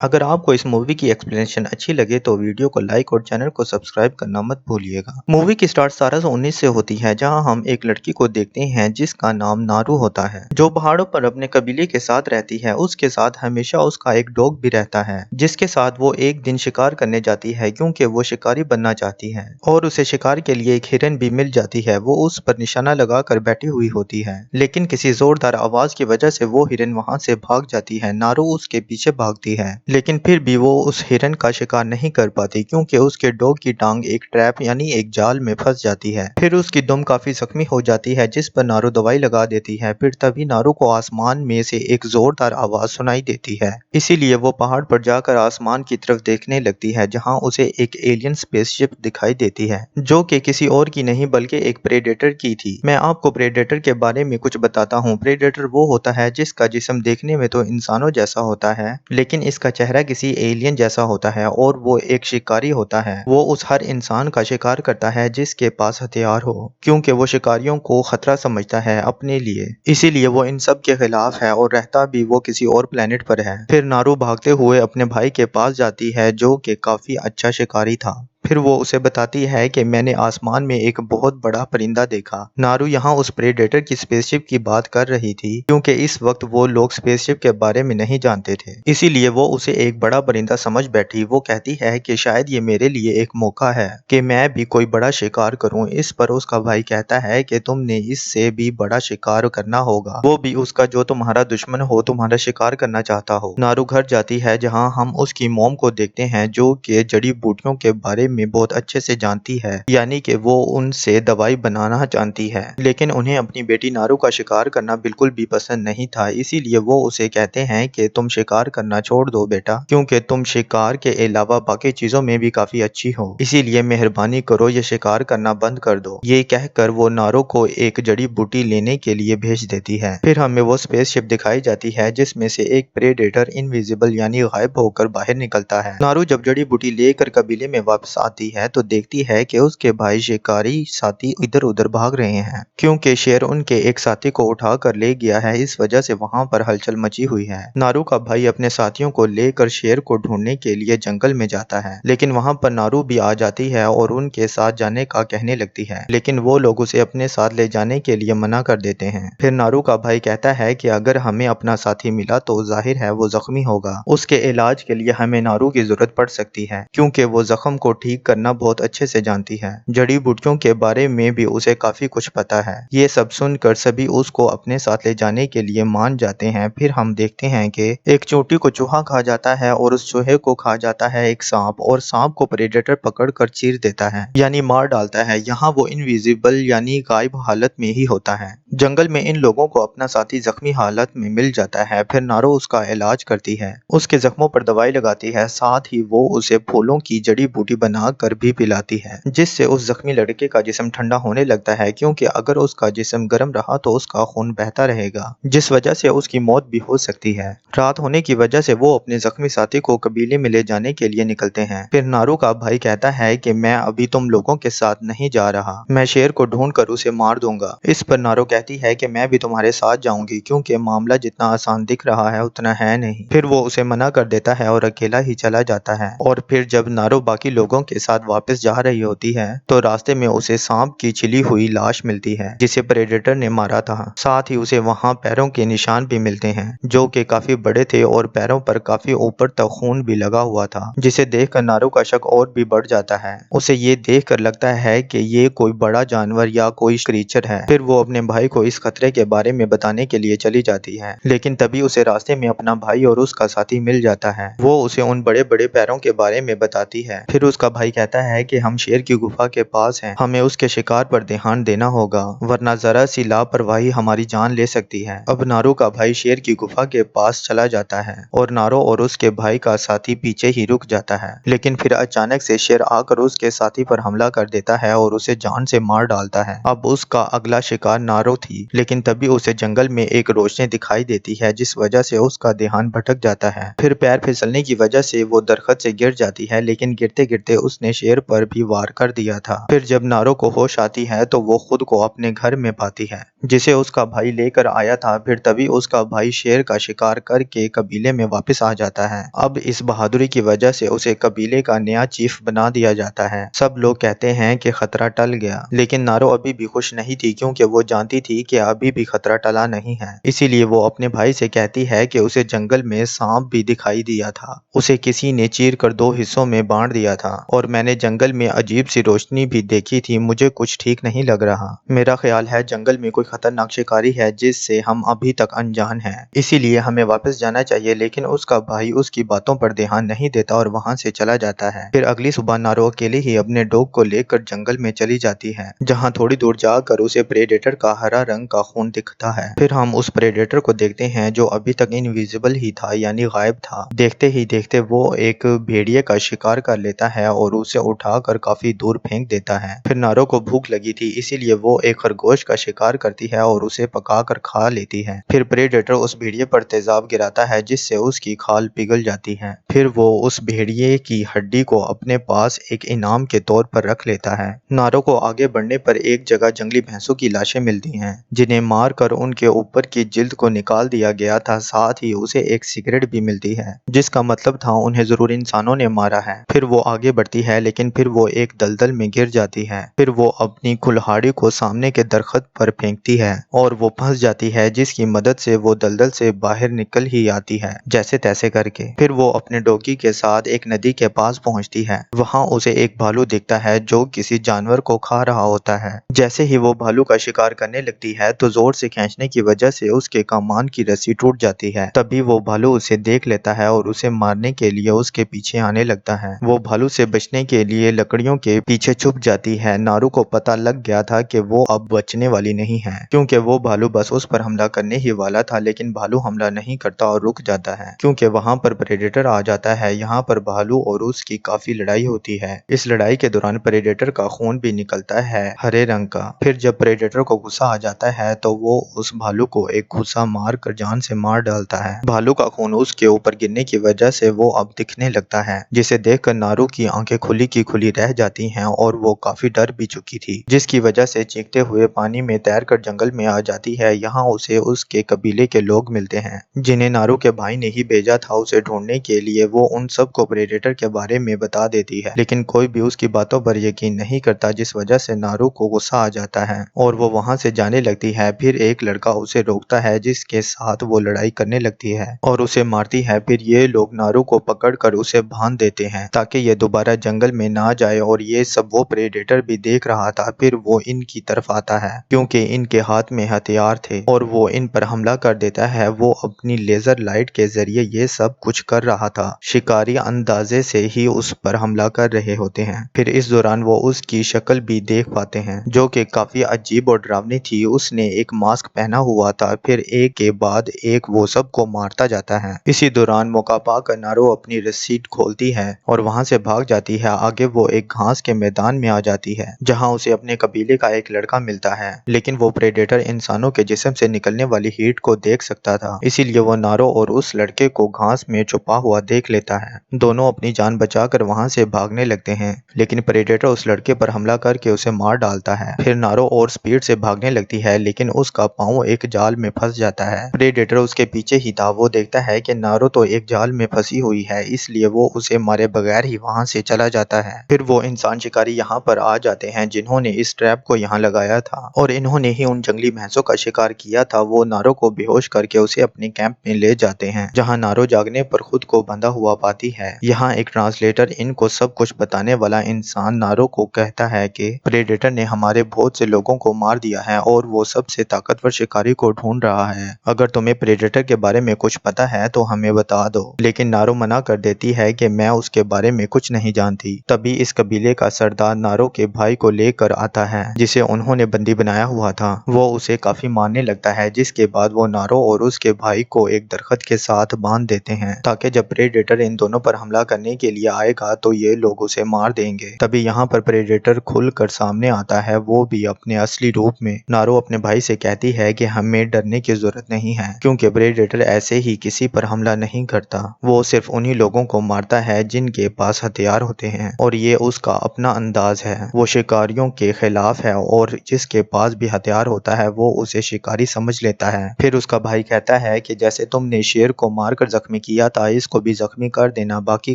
अगर आपको इस मूवी की एक्सप्लेनेशन अच्छी लगे तो वीडियो को लाइक और चैनल को सब्सक्राइब करना मत भूलिएगा। मूवी की स्टार्ट 1719 से होती है, जहां हम एक लड़की को देखते हैं जिसका नाम नारू होता है, जो पहाड़ों पर अपने कबीले के साथ रहती है। उसके साथ हमेशा उसका एक डॉग भी रहता है, जिसके साथ वो एक दिन शिकार करने जाती है क्योंकि वो शिकारी बनना चाहती है और उसे शिकार के लिए एक हिरन भी मिल जाती है। वो उस पर निशाना लगाकर बैठी हुई होती है, लेकिन किसी जोरदार आवाज की वजह से वो हिरन वहां से भाग जाती है। नारू उसके पीछे भागती है, लेकिन फिर भी वो उस हिरन का शिकार नहीं कर पाती क्योंकि उसके डॉग की टांग एक ट्रैप यानी एक जाल में फंस जाती है। फिर उसकी दुम काफी जख्मी हो जाती है, जिस पर नारू दवाई लगा देती है। फिर तभी नारू को आसमान में से एक जोरदार आवाज सुनाई देती है, इसीलिए वो पहाड़ पर जाकर आसमान की तरफ देखने लगती है, जहां उसे एक एलियन स्पेसशिप दिखाई देती है, जो कि किसी और की नहीं बल्कि एक प्रेडेटर की थी। मैं आपको प्रेडेटर के बारे में कुछ बताता हूँ। प्रेडेटर वो होता है जिसका जिस्म देखने में तो इंसानों जैसा होता है, लेकिन इसका चेहरा किसी एलियन जैसा होता है और वो एक शिकारी होता है। वो उस हर इंसान का शिकार करता है जिसके पास हथियार हो, क्योंकि वो शिकारियों को खतरा समझता है अपने लिए। इसीलिए वो इन सब के खिलाफ है और रहता भी वो किसी और प्लेनेट पर है। फिर नारू भागते हुए अपने भाई के पास जाती है, जो कि काफी अच्छा शिकारी था। फिर वो उसे बताती है कि मैंने आसमान में एक बहुत बड़ा परिंदा देखा। नारू यहाँ उस प्रेडेटर की स्पेसशिप की बात कर रही थी, क्योंकि इस वक्त वो लोग स्पेसशिप के बारे में नहीं जानते थे, इसीलिए वो उसे एक बड़ा परिंदा समझ बैठी। वो कहती है कि शायद ये मेरे लिए एक मौका है कि मैं भी कोई बड़ा शिकार करूं। इस पर उसका भाई कहता है कि तुमने इससे भी बड़ा शिकार करना होगा, वो भी उसका जो तुम्हारा दुश्मन हो, तुम्हारा शिकार करना चाहता हो। नारू घर जाती है, जहाँ हम उसकी मॉम को देखते हैं, जो कि जड़ी बूटियों के बारे में बहुत अच्छे से जानती है, यानी कि वो उनसे दवाई बनाना जानती है। लेकिन उन्हें अपनी बेटी नारू का शिकार करना बिल्कुल भी पसंद नहीं था, इसीलिए वो उसे कहते हैं कि तुम शिकार करना छोड़ दो बेटा, क्योंकि तुम शिकार के अलावा बाकी चीजों में भी काफी अच्छी हो, इसीलिए मेहरबानी करो ये शिकार करना बंद कर दो। ये कहकर वो नारू को एक जड़ी बूटी लेने के लिए भेज देती है। फिर हमें वो स्पेसशिप दिखाई जाती है, जिसमें से एक प्रेडेटर इनविजिबल यानी गायब होकर बाहर निकलता है। नारू जब जड़ी बूटी लेकर कबीले में वापस आती है तो देखती है कि उसके भाई शिकारी साथी इधर उधर भाग रहे हैं, क्योंकि शेर उनके एक साथी को उठा कर ले गया है। इस वजह से वहां पर हलचल मची हुई है। नारू का भाई अपने साथियों को लेकर शेर को ढूंढने के लिए जंगल में जाता है, लेकिन वहां पर नारू भी आ जाती है और उनके साथ जाने का कहने लगती है, लेकिन वो लोग उसे अपने साथ ले जाने के लिए मना कर देते हैं। फिर नारू का भाई कहता है कि अगर हमें अपना साथी मिला तो जाहिर है वो जख्मी होगा, उसके इलाज के लिए हमें नारू की जरूरत पड़ सकती है, क्योंकि वो जख्म को ठीक करना बहुत अच्छे से जानती है। जड़ी बूटियों के बारे में भी उसे काफी कुछ पता है। ये सब सुनकर सभी उसको अपने साथ ले जाने के लिए मान जाते हैं। फिर हम देखते हैं कि एक चोटी को चूहा खा जाता है और उस चूहे को खा जाता है एक सांप, और सांप को प्रेडेटर पकड़कर चीर देता है यानी मार डालता है। यहाँ वो इनविजिबल यानी गायब हालत में ही होता है। जंगल में इन लोगों को अपना साथी जख्मी हालत में मिल जाता है। फिर नारू उसका इलाज करती है, उसके जख्मों पर दवाई लगाती है, साथ ही वो उसे फूलों की जड़ी बूटी बना कर भी पिलाती है, जिससे उस जख्मी लड़के का जिस्म ठंडा होने लगता है, क्योंकि अगर उसका जिस्म गर्म रहा तो उसका खून बहता रहेगा, जिस वजह से उसकी मौत भी हो सकती है। रात होने की वजह से वो अपने जख्मी साथी को कबीले में ले जाने के लिए निकलते हैं। फिर नारू का भाई कहता है कि मैं अभी तुम लोगों के साथ नहीं जा रहा, मैं शेर को ढूंढ कर उसे मार दूंगा। इस पर नारू कहती है कि मैं भी तुम्हारे साथ जाऊंगी, क्योंकि मामला जितना आसान दिख रहा है उतना है नहीं। फिर वो उसे मना कर देता है और अकेला ही चला जाता है। और फिर जब नारू बाकी लोगों के साथ वापस जा रही होती है तो रास्ते में उसे सांप की छिली हुई लाश मिलती है, जिसे प्रेडेटर ने मारा था। साथ ही उसे वहां पैरों के निशान भी मिलते हैं, जो कि काफी बड़े थे और पैरों पर काफी ऊपर तक खून भी लगा हुआ था, जिसे देखकर नारू का शक और भी बढ़ जाता है। उसे ये देखकर लगता है कि ये कोई बड़ा जानवर या कोई क्रीचर है। फिर वो अपने भाई को इस खतरे के बारे में बताने के लिए चली जाती है, लेकिन तभी उसे रास्ते में अपना भाई और उसका साथी मिल जाता है। वो उसे उन बड़े बड़े पैरों के बारे में बताती है। फिर उसका भाई कहता है कि हम शेर की गुफा के पास हैं, हमें उसके शिकार पर ध्यान देना होगा, वरना जरा सी लापरवाही हमारी जान ले सकती है। अब नारू का भाई शेर की गुफा के पास चला जाता है और नारू और उसके भाई का साथी पीछे ही रुक जाता है, लेकिन फिर अचानक से शेर आकर उसके साथी पर हमला कर देता है और उसे जान से मार डालता है। अब उसका अगला शिकार नारू थी, लेकिन तभी उसे जंगल में एक रोशनी दिखाई देती है, जिस वजह से उसका ध्यान भटक जाता है। फिर पैर फिसलने की वजह से वो दरख्त से गिर जाती है, लेकिन गिरते गिरते उसने शेर पर भी वार कर दिया था। फिर जब नारो को होश आती है तो वो खुद को अपने घर में पाती है जिसे उसका भाई लेकर आया था। फिर तभी उसका भाई शेर का शिकार करके कबीले में वापस आ जाता है। अब इस बहादुरी की वजह से उसे कबीले का नया चीफ बना दिया जाता है। सब लोग कहते हैं कि खतरा टल गया, लेकिन नारो अभी भी खुश नहीं थी क्योंकि वो जानती थी कि अभी भी खतरा टला नहीं है। इसीलिए वो अपने भाई से कहती है कि उसे जंगल में सांप भी दिखाई दिया था, उसे किसी ने चीर कर 2 हिस्सों में बांट दिया था और मैंने जंगल में अजीब सी रोशनी भी देखी थी। मुझे कुछ ठीक नहीं लग रहा। मेरा ख्याल है जंगल में कोई खतरनाक शिकारी है जिससे हम अभी तक अनजान हैं, इसीलिए हमें वापस जाना चाहिए। लेकिन उसका भाई उसकी बातों पर ध्यान नहीं देता और वहां से चला जाता है। फिर अगली सुबह नारो अकेले ही अपने डॉग को लेकर जंगल में चली जाती है, जहां थोड़ी दूर जाकर उसे प्रेडेटर का हरा रंग का खून दिखता है। फिर हम उस प्रेडेटर को देखते हैं जो अभी तक इनविजिबल ही था, यानी गायब था। देखते ही देखते वो एक भेड़िए का शिकार कर लेता है और उसे उठाकर काफी दूर फेंक देता है। फिर नारो को भूख लगी थी, इसीलिए वो एक खरगोश का शिकार करती है और उसे पकाकर खा लेती है। फिर प्रेडेटर उस भेड़िए पर तेजाब गिराता है जिससे उसकी खाल पिघल जाती है। फिर वो उस भेड़िए की हड्डी को अपने पास एक इनाम के तौर पर रख लेता है। नारो को आगे बढ़ने पर एक जगह जंगली भैंसों की लाशें मिलती हैं, जिन्हें मारकर उनके ऊपर की जिल्द को निकाल दिया गया था। साथ ही उसे एक सिगरेट भी मिलती है, जिसका मतलब था उन्हें जरूर इंसानों ने मारा है। फिर वो आगे बढ़ती है, लेकिन फिर वो एक दलदल में गिर जाती है। फिर वो अपनी कुल्हाड़ी को सामने के दरख्त पर फेंकती है और वो फंस जाती है, जिसकी मदद से वो दलदल से बाहर निकल ही आती है जैसे तैसे करके। फिर वो अपने डॉगी के साथ एक नदी के पास पहुंचती है। वहां उसे एक भालू दिखता है जो किसी जानवर को खा रहा होता है। जैसे ही वो भालू का शिकार करने लगती है तो जोर से खींचने की वजह से उसके कमान की रस्सी टूट जाती है। तभी वो भालू उसे देख लेता है और उसे मारने के लिए उसके पीछे आने लगता है। वो भालू से बचने के लिए लकड़ियों के पीछे छुप जाती है। नारू को पता लग गया था कि वो अब बचने वाली नहीं है, क्योंकि वो भालू बस उस पर हमला करने ही वाला था। लेकिन भालू हमला नहीं करता और रुक जाता है क्योंकि वहां पर प्रेडेटर आ जाता है। यहाँ पर भालू और उसकी काफी लड़ाई होती है। इस लड़ाई के दौरान प्रेडेटर का खून भी निकलता है हरे रंग का। फिर जब प्रेडेटर को गुस्सा आ जाता है तो वो उस भालू को एक घुसा मार कर जान से मार डालता है। भालू का खून उसके ऊपर गिरने की वजह से वो अब दिखने लगता है, जिसे देखकर नारू की आंखें खुली की खुली रह जाती हैं और वो काफी डर भी चुकी थी, जिसकी वजह से चीखते हुए पानी में तैरकर जंगल में आ जाती है। यहाँ उसे उसके कबीले के लोग मिलते हैं, जिन्हें नारू के भाई ने ही भेजा था उसे ढूंढने के लिए। वो उन सबको प्रेडेटर के बारे में बता देती है, लेकिन कोई भी उसकी बातों पर यकीन नहीं करता, जिस वजह से नारू को गुस्सा आ जाता है और वो वहां से जाने लगती है। फिर एक लड़का उसे रोकता है, जिसके साथ वो लड़ाई करने लगती है और उसे मारती है। फिर ये लोग नारू को पकड़कर उसे बांध देते हैं ताकि ये दोबारा जंगल में ना जाए, और ये सब वो प्रेडेटर भी देख रहा था। फिर वो इनकी तरफ आता है क्योंकि इनके हाथ में हथियार थे और वो इन पर हमला कर देता है। वो अपनी लेजर लाइट के जरिए ये सब कुछ कर रहा था। शिकारी अंदाजे से ही उस पर हमला कर रहे होते हैं। फिर इस दौरान वो उसकी शक्ल भी देख पाते हैं, जो कि काफी अजीब और डरावनी थी। उसने एक मास्क पहना हुआ था। फिर एक के बाद एक वो सबको मारता जाता है। इसी दौरान मौका पाकर नारो अपनी रस्सी खोलती है और वहां से भाग जाती है। आगे वो एक घास के मैदान में आ जाती है, जहां उसे अपने कबीले का एक लड़का मिलता है, लेकिन वो प्रेडेटर इंसानों के जिस्म से निकलने वाली हीट को देख सकता था। इसीलिए वो नारो और उस लड़के को घास में छुपा हुआ देख लेता है। दोनों अपनी जान बचाकर वहां से भागने लगते हैं, लेकिन प्रेडेटर उस लड़के पर हमला करके उसे मार डालता है। फिर नारो और स्पीड से भागने लगती है, लेकिन उसका पाँव एक जाल में फंस जाता है। प्रेडेटर उसके पीछे ही था। वो देखता है कि नारो तो एक जाल में फंसी हुई है, इसलिए वो उसे मारे बगैर ही वहां से चला जाता है। फिर वो इंसान शिकारी यहाँ पर आ जाते हैं, जिन्होंने इस ट्रैप को यहाँ लगाया था और इन्होंने ही उन जंगली भैंसों का शिकार किया था। वो नारो को बेहोश करके उसे अपने कैंप में ले जाते हैं, जहाँ नारो जागने पर खुद को बंधा हुआ पाती है। यहाँ एक ट्रांसलेटर इनको सब कुछ बताने वाला इंसान नारो को कहता है कि प्रेडेटर ने हमारे बहुत से लोगों को मार दिया है और वो सबसे ताकतवर शिकारी को ढूंढ रहा है। अगर तुम्हें प्रेडेटर के बारे में कुछ पता है तो हमें बता दो। लेकिन नारो मना कर देती है कि मैं उसके बारे में कुछ नहीं जानती। तभी इस कबीले का सरदार नारो के भाई को लेकर आता है, जिसे उन्होंने बंदी बनाया हुआ था। वो उसे काफी मारने लगता है, जिसके बाद वो नारो और उसके भाई को एक दरख्त के साथ बांध देते हैं, ताकि जब प्रेडेटर इन दोनों पर हमला करने के लिए आएगा तो ये लोग उसे मार देंगे। तभी यहाँ पर प्रेडेटर खुलकर सामने आता है, वो भी अपने असली रूप में। नारो अपने भाई से कहती है कि हमें डरने की जरूरत नहीं है, क्योंकि प्रेडेटर ऐसे ही किसी पर हमला नहीं करता। वो सिर्फ उन्हीं लोगों को मारता है जिनके पास हथियार ہوتے ہیں اور یہ اس کا اپنا انداز ہے، وہ شکاریوں کے خلاف ہے اور جس کے پاس بھی ہتھیار ہوتا ہے وہ اسے شکاری سمجھ لیتا ہے۔ پھر اس کا بھائی کہتا ہے کہ جیسے تم نے شیر کو مار کر زخمی کیا تھا اس کو بھی زخمی کر دینا، باقی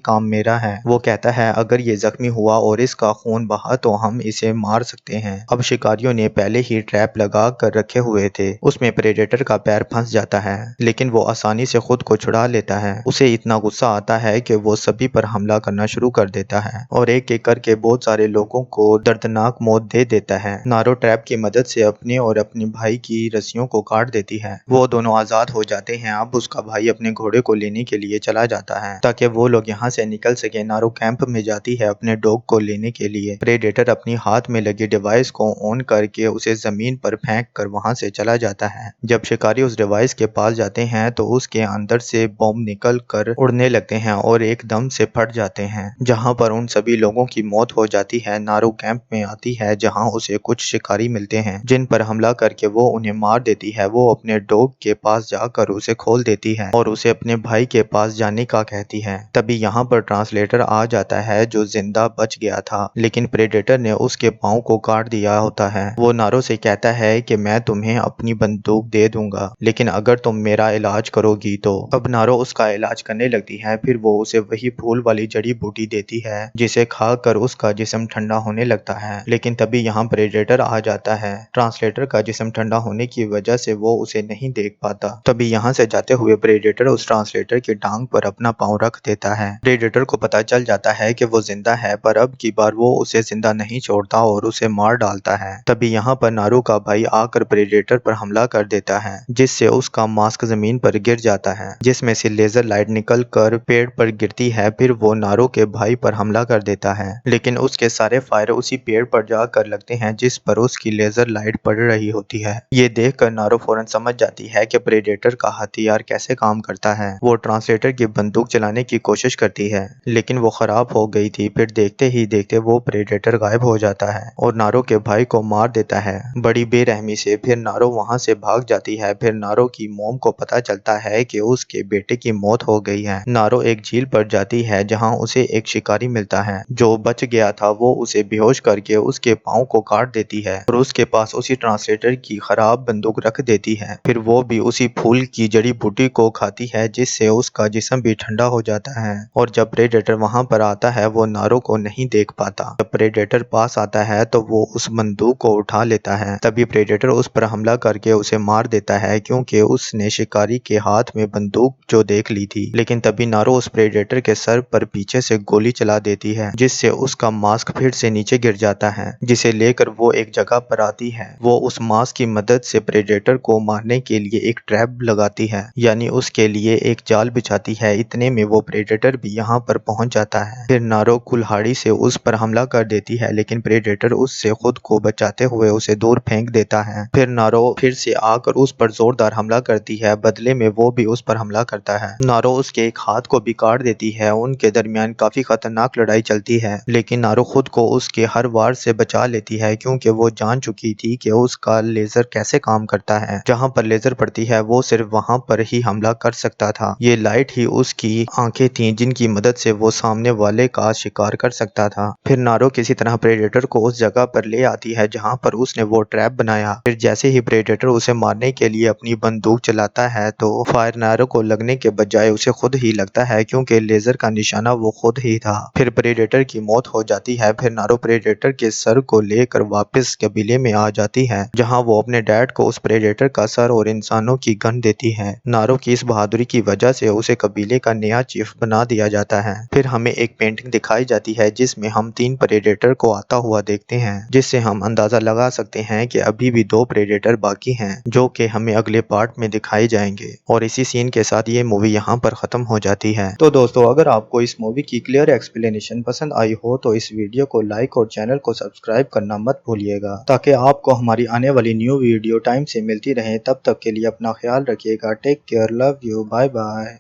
کام میرا ہے۔ وہ کہتا ہے اگر یہ زخمی ہوا اور اس کا خون بہا تو ہم اسے مار سکتے ہیں۔ اب شکاریوں نے پہلے ہی ٹریپ لگا کر رکھے ہوئے تھے، اس میں پریڈیٹر کا پیر پھنس جاتا ہے لیکن وہ آسانی سے خود کو چھڑا لیتا ہے۔ اسے اتنا غصہ آتا ہے کہ وہ سبھی پر حملہ کرنا شروع کر دیتا ہے اور ایک ایک کر کے بہت سارے لوگوں کو دردناک موت دے دیتا ہے۔ نارو ٹریپ کی مدد سے اپنے اور اپنے بھائی کی رسیوں کو کاٹ دیتی ہے، وہ دونوں آزاد ہو جاتے ہیں۔ اب اس کا بھائی اپنے گھوڑے کو لینے کے لیے چلا جاتا ہے تاکہ وہ لوگ یہاں سے نکل سکیں۔ نارو کیمپ میں جاتی ہے اپنے ڈاگ کو لینے کے لیے۔ پریڈیٹر اپنی ہاتھ میں لگے ڈیوائس کو آن کر کے اسے زمین پر پھینک کر وہاں سے چلا جاتا ہے۔ جب شکاری اس ڈیوائس کے پاس جاتے ہیں تو اس کے اندر سے بم نکل کر اڑنے لگتے ہیں اور ایک دم سے پھٹ جاتے ہیں، جہاں پر ان سبھی لوگوں کی موت ہو جاتی ہے۔ نارو کیمپ میں آتی ہے جہاں اسے کچھ شکاری ملتے ہیں جن پر حملہ کر کے وہ انہیں مار دیتی ہے۔ وہ اپنے ڈاگ کے پاس جا کر اسے کھول دیتی ہے اور اسے اپنے بھائی کے پاس جانے کا کہتی ہے۔ تبھی یہاں پر ٹرانسلیٹر آ جاتا ہے جو زندہ بچ گیا تھا لیکن پریڈیٹر نے اس کے پاؤں کو کاٹ دیا ہوتا ہے۔ وہ نارو سے کہتا ہے کہ میں تمہیں اپنی بندوق دے دوں گا لیکن اگر تم میرا علاج کرو گی تو۔ اب نارو اس کا علاج کرنے لگتی ہے، پھر وہ اسے وہی پھول والی جڑی بوٹی دیتی ہے جسے کھا کر اس کا جسم ٹھنڈا ہونے لگتا ہے، لیکن تبھی یہاں پریڈیٹر آ جاتا ہے۔ ٹرانسلیٹر کا جسم ٹھنڈا ہونے کی وجہ سے وہ اسے نہیں دیکھ پاتا۔ تبھی یہاں سے جاتے ہوئے پریڈیٹر اس ٹرانسلیٹر کی ٹانگ پر اپنا پاؤں رکھ دیتا ہے۔ پریڈیٹر کو پتا چل جاتا ہے کہ وہ زندہ ہے پر اب کی بار وہ اسے زندہ نہیں چھوڑتا اور اسے مار ڈالتا ہے۔ تبھی یہاں پر نارو کا بھائی آ کر پریڈیٹر پر حملہ کر دیتا ہے جس سے اس کا ماسک زمین پر گر جاتا ہے جس میں سے لیزر لائٹ نکل کر پیڑ پر گرتی ہے۔ پھر وہ نارو کے بھائی پر حملہ کر دیتا ہے لیکن اس کے سارے فائر اسی پیڑ پر جا کر لگتے ہیں جس پر اس کی لیزر لائٹ پڑ رہی ہوتی ہے۔ یہ دیکھ کر نارو فوراً سمجھ جاتی ہے کہ پریڈیٹر کا ہتھیار کیسے کام کرتا ہے۔ وہ ٹرانسلیٹر کی بندوق چلانے کی کوشش کرتی ہے لیکن وہ خراب ہو گئی تھی۔ پھر دیکھتے ہی دیکھتے وہ پریڈیٹر غائب ہو جاتا ہے اور نارو کے بھائی کو مار دیتا ہے بڑی بے رحمی سے۔ پھر نارو وہاں سے بھاگ جاتی ہے۔ پھر نارو کی موم کو پتا چلتا ہے کہ اس کے بیٹے کی موت ہو گئی ہے۔ نارو ایک جھیل پر جاتی ہے جہاں اسے ایک شکاری ملتا ہے جو بچ گیا تھا۔ وہ اسے بے ہوش کر کے اس کے پاؤں کو کاٹ دیتی ہے اور اس کے پاس اسی ٹرانسلیٹر کی خراب بندوق رکھ دیتی ہے۔ پھر وہ بھی اسی پھول کی جڑی بوٹی کو کھاتی ہے جس سے اس کا جسم بھی ٹھنڈا ہو جاتا ہے اور جب پریڈیٹر وہاں پر آتا ہے وہ نارو کو نہیں دیکھ پاتا۔ جب پریڈیٹر پاس آتا ہے تو وہ اس بندوق کو اٹھا لیتا ہے۔ تبھی پریڈیٹر اس پر حملہ کر کے اسے مار دیتا ہے کیونکہ اس نے شکاری کے ہاتھ میں بندوق جو دیکھ لی تھی، لیکن تبھی نارو اس پریڈیٹر کے سر پر پیچھے سے گولی چلا دیتی ہے جس سے اس کا ماسک پھر سے نیچے گر جاتا ہے جسے لے کر وہ ایک جگہ پر آتی ہے۔ وہ اس ماسک کی مدد سے پریڈیٹر کو مارنے کے لیے ایک ٹریپ لگاتی ہے، یعنی اس کے لیے ایک جال بچھاتی ہے۔ اتنے میں وہ پریڈیٹر بھی یہاں پر پہنچ جاتا ہے۔ پھر نارو کلہاڑی سے اس پر حملہ کر دیتی ہے لیکن پریڈیٹر اس سے خود کو بچاتے ہوئے اسے دور پھینک دیتا ہے۔ پھر نارو پھر سے آ کر اس پر زوردار حملہ کرتی ہے، بدلے میں وہ بھی اس پر حملہ کرتا ہے۔ نارو اس کے ایک ہاتھ کو بھی کاٹ دیتی ہے۔ ان کے درمیان کافی خطرناک لڑائی چلتی ہے لیکن نارو خود کو اس کے ہر وار سے بچا لیتی ہے کیونکہ وہ جان چکی تھی کہ اس کا لیزر کیسے کام کرتا ہے۔ جہاں پر لیزر پڑتی ہے وہ صرف وہاں پر ہی حملہ کر سکتا تھا۔ یہ لائٹ ہی اس کی آنکھیں تھیں جن کی مدد سے وہ سامنے والے کا شکار کر سکتا تھا۔ پھر نارو کسی طرح پریڈیٹر کو اس جگہ پر لے آتی ہے جہاں پر اس نے وہ ٹریپ بنایا۔ پھر جیسے ہی پریڈیٹر اسے مارنے کے لیے اپنی بندوق چلاتا ہے تو فائر نارو کو لگنے کے بجائے اسے خود ہی لگتا ہے کیونکہ لیزر کا نشانہ وہ خود ہی تھا۔ پھر پریڈیٹر کی موت ہو جاتی ہے۔ پھر نارو پریڈیٹر کے سر کو لے کر واپس قبیلے میں آ جاتی ہے جہاں وہ اپنے ڈیڈ کو اس پریڈیٹر کا سر اور انسانوں کی گن دیتی ہے۔ نارو کی اس بہادری کی وجہ سے اسے قبیلے کا نیا چیف بنا دیا جاتا ہے۔ پھر ہمیں ایک پینٹنگ دکھائی جاتی ہے جس میں ہم 3 پریڈیٹر کو آتا ہوا دیکھتے ہیں جس سے ہم اندازہ لگا سکتے ہیں کہ ابھی بھی 2 پریڈیٹر باقی ہیں جو کہ ہمیں اگلے پارٹ میں دکھائے جائیں گے، اور اسی سین کے ساتھ یہ مووی یہاں پر ختم ہو جاتی ہے۔ تو دوستو اگر آپ کو اس مووی کی کلیئر ایکسپلینیشن پسند آئی ہو تو اس ویڈیو کو لائک اور چینل کو سبسکرائب کرنا مت بھولیے گا تاکہ آپ کو ہماری آنے والی نیو ویڈیو ٹائم سے ملتی رہے۔ تب تک کے لیے اپنا خیال رکھیے گا۔ Take care, love you, bye bye.